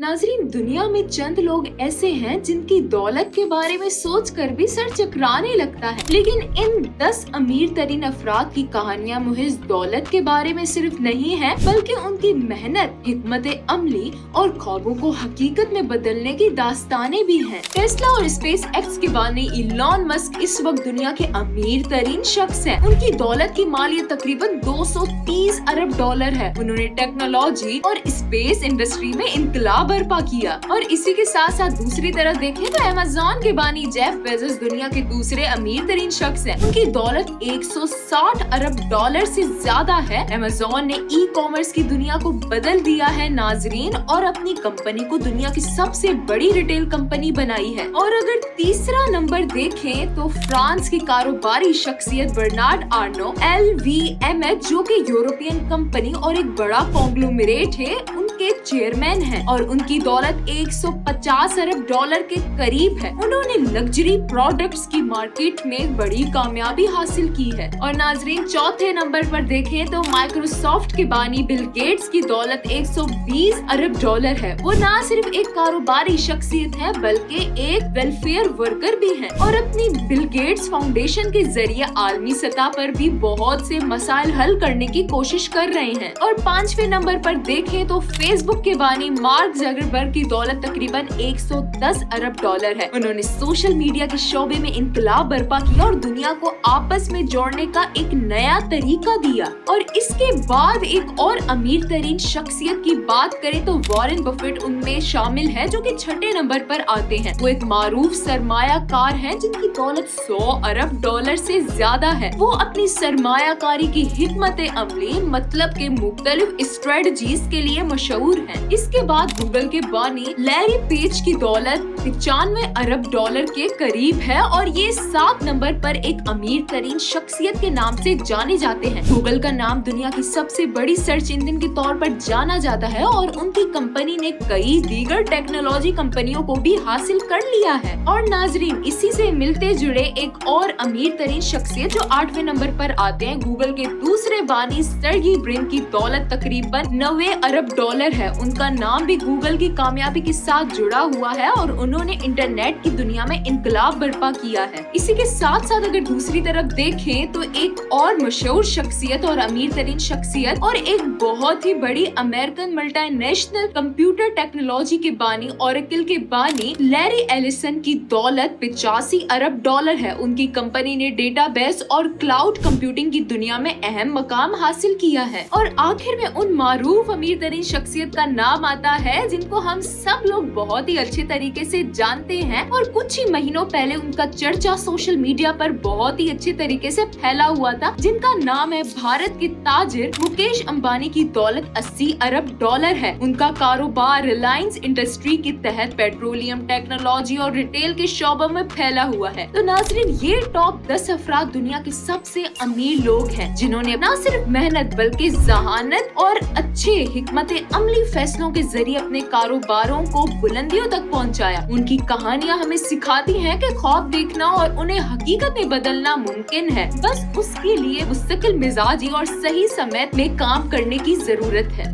नाज़रीन, दुनिया में चंद लोग ऐसे हैं जिनकी दौलत के बारे में सोचकर भी सर चकराने लगता है, लेकिन इन 10 अमीर तरीन अफराद की कहानियां महज दौलत के बारे में सिर्फ नहीं है, बल्कि उनकी मेहनत, हिकमत अमली और ख्वाबों को हकीकत में बदलने की दास्तानें भी हैं। टेस्ला और स्पेस एक्स के बानी इलॉन मस्क इस वक्त दुनिया के अमीर तरीन शख्स हैं। उनकी दौलत की मालियत तकरीबन 230 अरब डॉलर है। उन्होंने टेक्नोलॉजी और स्पेस इंडस्ट्री में इनकलाब बर्पा किया। और इसी के साथ साथ दूसरी तरफ देखें तो अमेज़न के बानी जेफ बेजोस दुनिया के दूसरे अमीर तरीन शख्स हैं। उनकी दौलत 160 अरब डॉलर से ज्यादा है। अमेज़न ने ई कॉमर्स की दुनिया को बदल दिया है नाजरीन, और अपनी कंपनी को दुनिया की सबसे बड़ी रिटेल कंपनी बनाई है। और अगर तीसरा नंबर देखें तो फ्रांस की कारोबारी शख्सियत बर्नार्ड आर्नो LVMH, जो कि यूरोपियन कंपनी और एक बड़ा कॉन्ग्लोमरेट है, उनके चेयरमैन हैं और उनकी दौलत 150 अरब डॉलर के करीब है। उन्होंने लग्जरी प्रोडक्ट्स की मार्केट में बड़ी कामयाबी हासिल की है। और नाजरीन, चौथे नंबर पर देखें तो माइक्रोसॉफ्ट के बानी बिल गेट्स की दौलत 120 अरब डॉलर है। वो न सिर्फ एक कारोबारी शख्सियत है, बल्कि एक वेलफेयर वर्कर भी है और अपनी बिल गेट्स फाउंडेशन के जरिए आलमी सतह पर भी बहुत से मसाइल हल करने की कोशिश कर रहे हैं। और पांचवें नंबर पर देखें तो फेसबुक के बानी मार्क ज़करबर्ग की दौलत तकरीबन 110 अरब डॉलर है। उन्होंने सोशल मीडिया के शोबे में इनकलाब बर्पा किया और दुनिया को आपस में जोड़ने का एक नया तरीका दिया। और इसके बाद एक और अमीर तरीन शख्सियत की बात करें तो वॉरेन बफेट उनमें शामिल है, जो कि छठे नंबर पर आते हैं। वो एक मारूफ सरमायाकार हैं जिनकी दौलत 100 अरब डॉलर से ज्यादा है। वो अपनी सरमायाकारी की हिकमत अमली, मतलब के मुख्तलिफ स्ट्रेटजीज के लिए मशहूर हैं। इसके बाद गूगल के बानी लैरी पेज की दौलत 95 अरब डॉलर के करीब है और ये 7 नंबर पर एक अमीर तरीन शख्सियत के नाम से जाने जाते हैं। गूगल का नाम दुनिया की सबसे बड़ी सर्च इंजन के तौर पर जाना जाता है और उनकी कंपनी ने कई दीगर टेक्नोलॉजी कंपनियों को भी हासिल कर लिया है। और नाजरीन, इसी से मिलते जुड़े एक और अमीर तरीन शख्सियत जो 8वें नंबर पर आते हैं, गूगल के दूसरे बानी सर्गी ब्रिन की दौलत तकरीबन 90 अरब डॉलर है। उनका नाम भी गूगल की कामयाबी के साथ जुड़ा हुआ है और उन्होंने इंटरनेट की दुनिया में इनकलाब बर्पा किया है। इसी के साथ साथ अगर दूसरी तरफ देखें तो एक और मशहूर शख्सियत और अमीर तरीन शख्सियत और एक बहुत ही बड़ी अमेरिकन मल्टीनेशनल कंप्यूटर टेक्नोलॉजी के बानी ओरेकल के बानी लैरी एलिसन की दौलत 85 अरब डॉलर है। उनकी कंपनी ने डेटाबेस और क्लाउड कंप्यूटिंग की दुनिया में अहम मकाम हासिल किया है। और आखिर में उन मारूफ अमीर तरीन शख्सियत का नाम आता है जिनको हम सब लोग बहुत ही अच्छे तरीके से जानते हैं और कुछ ही महीनों पहले उनका चर्चा सोशल मीडिया पर बहुत ही अच्छे तरीके से फैला हुआ था, जिनका नाम है भारत के ताजिर मुकेश अंबानी की दौलत 80 अरब डॉलर है। उनका कारोबार रिलायंस इंडस्ट्री के तहत पेट्रोलियम, टेक्नोलॉजी और रिटेल के शोबों में फैला हुआ है। तो नाज़रीन, ये टॉप 10 अफराद दुनिया के सबसे अमीर लोग हैं जिन्होंने न सिर्फ मेहनत बल्कि जहानत और अच्छे हिकमत अमली फैसलों के जरिए अपने कारोबारों को बुलंदियों तक पहुंचाया। उनकी कहानियां हमें सिखाती हैं कि ख्वाब देखना और उन्हें हकीकत में बदलना मुमकिन है, बस उसके लिए मुस्तकिल मिजाजी और सही समय में काम करने की जरूरत है।